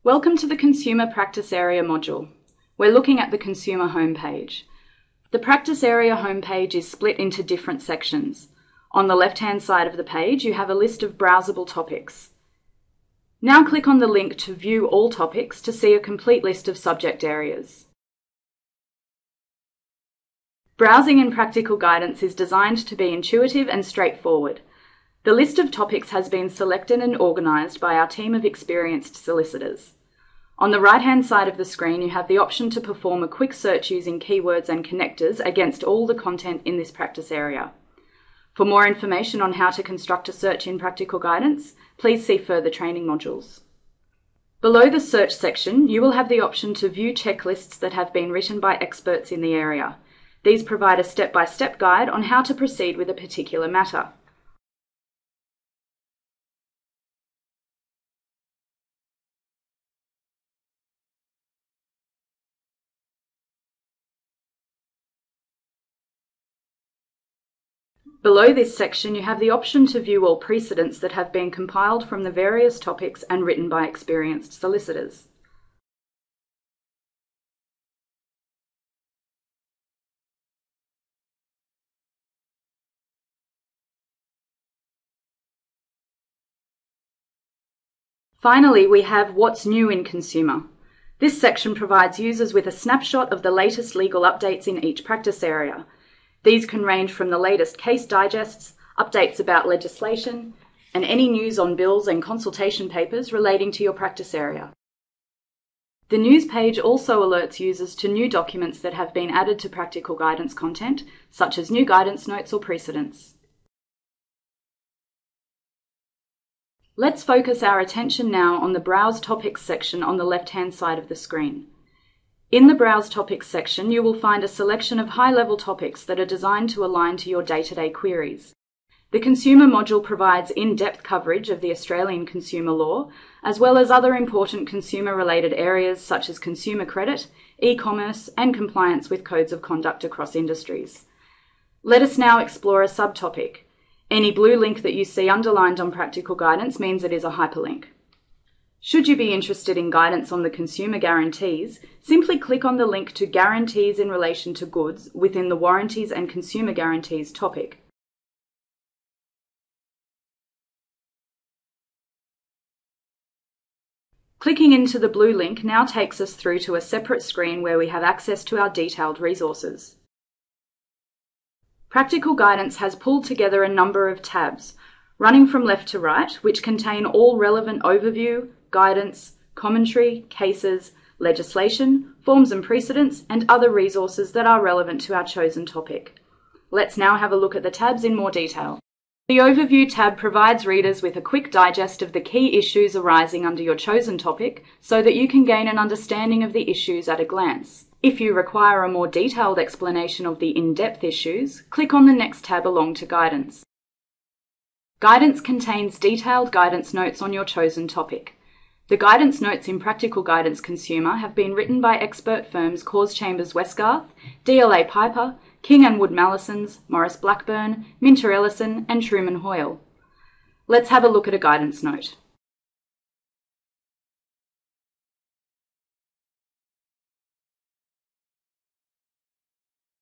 Welcome to the Consumer Practice Area module. We're looking at the Consumer homepage. The Practice Area homepage is split into different sections. On the left-hand side of the page, you have a list of browsable topics. Now click on the link to view all topics to see a complete list of subject areas. Browsing in Practical Guidance is designed to be intuitive and straightforward. The list of topics has been selected and organised by our team of experienced solicitors. On the right-hand side of the screen, you have the option to perform a quick search using keywords and connectors against all the content in this practice area. For more information on how to construct a search in Practical Guidance, please see further training modules. Below the search section, you will have the option to view checklists that have been written by experts in the area. These provide a step-by-step guide on how to proceed with a particular matter. Below this section, you have the option to view all precedents that have been compiled from the various topics and written by experienced solicitors. Finally, we have What's New in Consumer. This section provides users with a snapshot of the latest legal updates in each practice area. These can range from the latest case digests, updates about legislation, and any news on bills and consultation papers relating to your practice area. The news page also alerts users to new documents that have been added to Practical Guidance content, such as new guidance notes or precedents. Let's focus our attention now on the Browse Topics section on the left-hand side of the screen. In the Browse Topics section, you will find a selection of high-level topics that are designed to align to your day-to-day queries. The Consumer module provides in-depth coverage of the Australian consumer law, as well as other important consumer-related areas such as consumer credit, e-commerce, and compliance with codes of conduct across industries. Let us now explore a subtopic. Any blue link that you see underlined on Practical Guidance means it is a hyperlink. Should you be interested in guidance on the consumer guarantees, simply click on the link to Guarantees in relation to goods within the Warranties and Consumer Guarantees topic. Clicking into the blue link now takes us through to a separate screen where we have access to our detailed resources. Practical Guidance has pulled together a number of tabs, running from left to right, which contain all relevant overview, guidance, commentary, cases, legislation, forms and precedents, and other resources that are relevant to our chosen topic. Let's now have a look at the tabs in more detail. The Overview tab provides readers with a quick digest of the key issues arising under your chosen topic so that you can gain an understanding of the issues at a glance. If you require a more detailed explanation of the in-depth issues, click on the next tab along to Guidance. Guidance contains detailed guidance notes on your chosen topic. The guidance notes in Practical Guidance Consumer have been written by expert firms Cause Chambers Westgarth, DLA Piper, King & Wood Mallisons, Morris Blackburn, Minter Ellison, and Truman Hoyle. Let's have a look at a guidance note.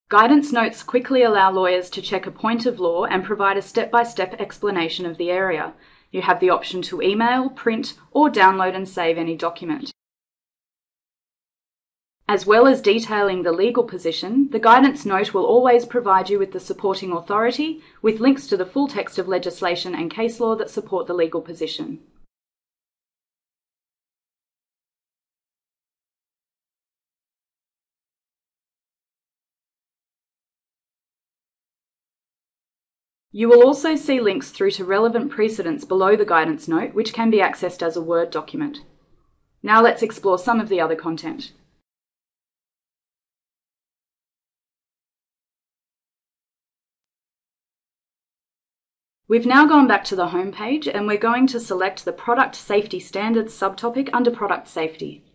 Guidance notes quickly allow lawyers to check a point of law and provide a step-by-step explanation of the area. You have the option to email, print, or download and save any document. As well as detailing the legal position, the guidance note will always provide you with the supporting authority, with links to the full text of legislation and case law that support the legal position. You will also see links through to relevant precedents below the guidance note, which can be accessed as a Word document. Now let's explore some of the other content. We've now gone back to the home page and we're going to select the Product Safety Standards subtopic under Product Safety.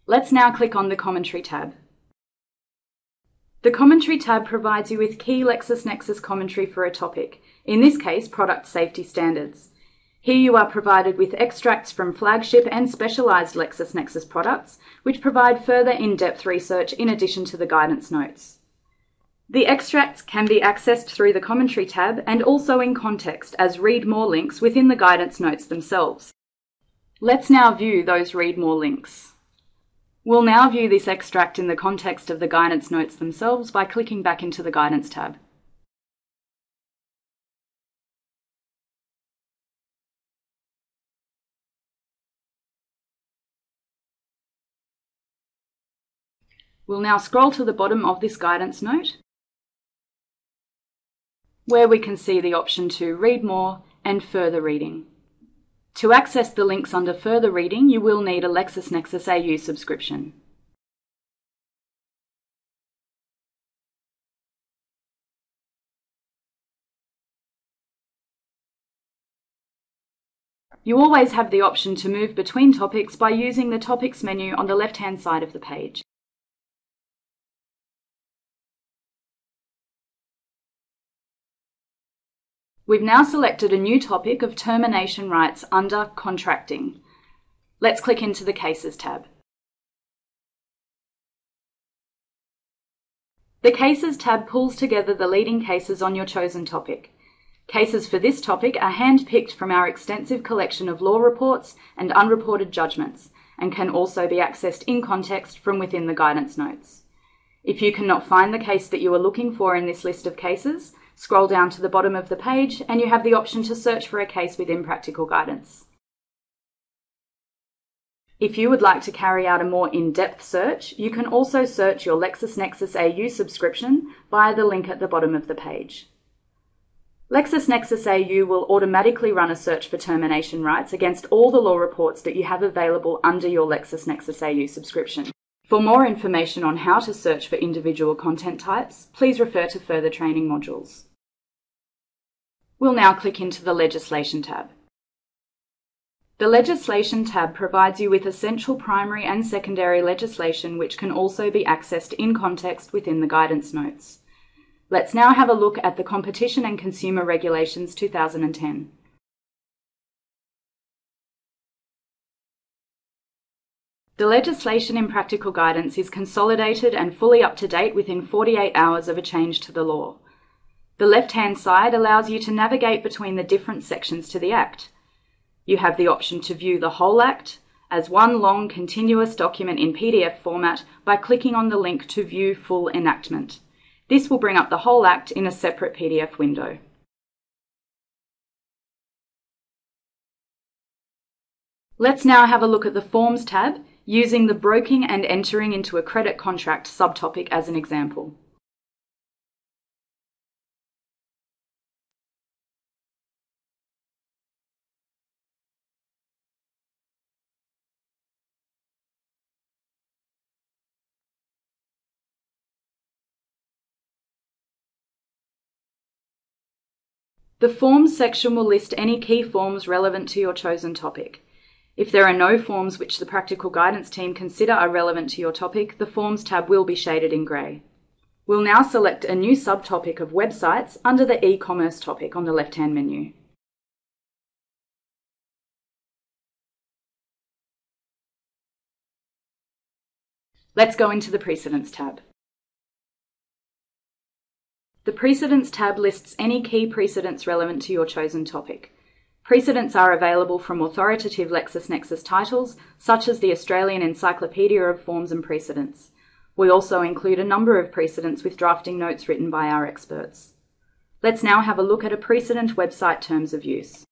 Let's now click on the Commentary tab. The Commentary tab provides you with key LexisNexis commentary for a topic, in this case, product safety standards. Here you are provided with extracts from flagship and specialised LexisNexis products, which provide further in-depth research in addition to the guidance notes. The extracts can be accessed through the Commentary tab and also in context as Read More links within the guidance notes themselves. Let's now view those Read More links. We'll now view this extract in the context of the guidance notes themselves by clicking back into the Guidance tab. We'll now scroll to the bottom of this guidance note, where we can see the option to Read More and Further Reading. To access the links under Further Reading, you will need a LexisNexis AU subscription. You always have the option to move between topics by using the Topics menu on the left-hand side of the page. We've now selected a new topic of termination rights under Contracting. Let's click into the Cases tab. The Cases tab pulls together the leading cases on your chosen topic. Cases for this topic are hand-picked from our extensive collection of law reports and unreported judgments, and can also be accessed in context from within the guidance notes. If you cannot find the case that you are looking for in this list of cases, scroll down to the bottom of the page and you have the option to search for a case within Practical Guidance. If you would like to carry out a more in-depth search, you can also search your LexisNexis AU subscription via the link at the bottom of the page. LexisNexis AU will automatically run a search for termination rights against all the law reports that you have available under your LexisNexis AU subscription. For more information on how to search for individual content types, please refer to further training modules. We'll now click into the Legislation tab. The Legislation tab provides you with essential primary and secondary legislation which can also be accessed in context within the guidance notes. Let's now have a look at the Competition and Consumer Regulations 2010. The legislation in Practical Guidance is consolidated and fully up to date within 48 hours of a change to the law. The left-hand side allows you to navigate between the different sections to the Act. You have the option to view the whole Act as one long continuous document in PDF format by clicking on the link to view full enactment. This will bring up the whole Act in a separate PDF window. Let's now have a look at the Forms tab, using the Broking and Entering into a Credit Contract subtopic as an example. The Forms section will list any key forms relevant to your chosen topic. If there are no forms which the Practical Guidance team consider are relevant to your topic, the Forms tab will be shaded in grey. We'll now select a new subtopic of websites under the e-commerce topic on the left-hand menu. Let's go into the Precedents tab. The Precedents tab lists any key precedents relevant to your chosen topic. Precedents are available from authoritative LexisNexis titles, such as the Australian Encyclopedia of Forms and Precedents. We also include a number of precedents with drafting notes written by our experts. Let's now have a look at a precedent website terms of use.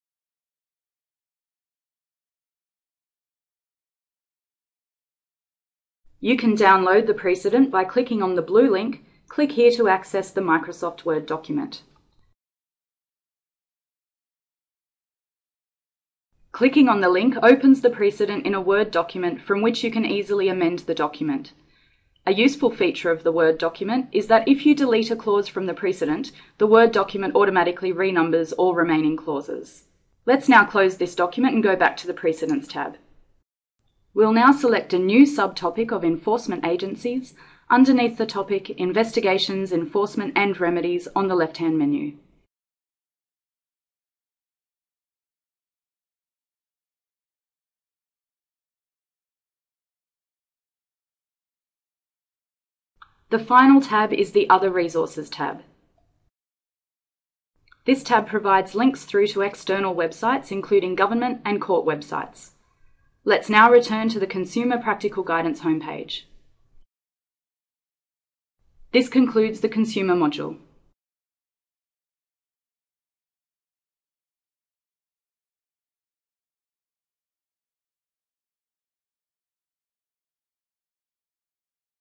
You can download the precedent by clicking on the blue link. Click here to access the Microsoft Word document. Clicking on the link opens the precedent in a Word document from which you can easily amend the document. A useful feature of the Word document is that if you delete a clause from the precedent, the Word document automatically renumbers all remaining clauses. Let's now close this document and go back to the Precedents tab. We'll now select a new subtopic of Enforcement Agencies underneath the topic Investigations, Enforcement and Remedies on the left-hand menu. The final tab is the Other Resources tab. This tab provides links through to external websites, including government and court websites. Let's now return to the Consumer Practical Guidance homepage. This concludes the Consumer module.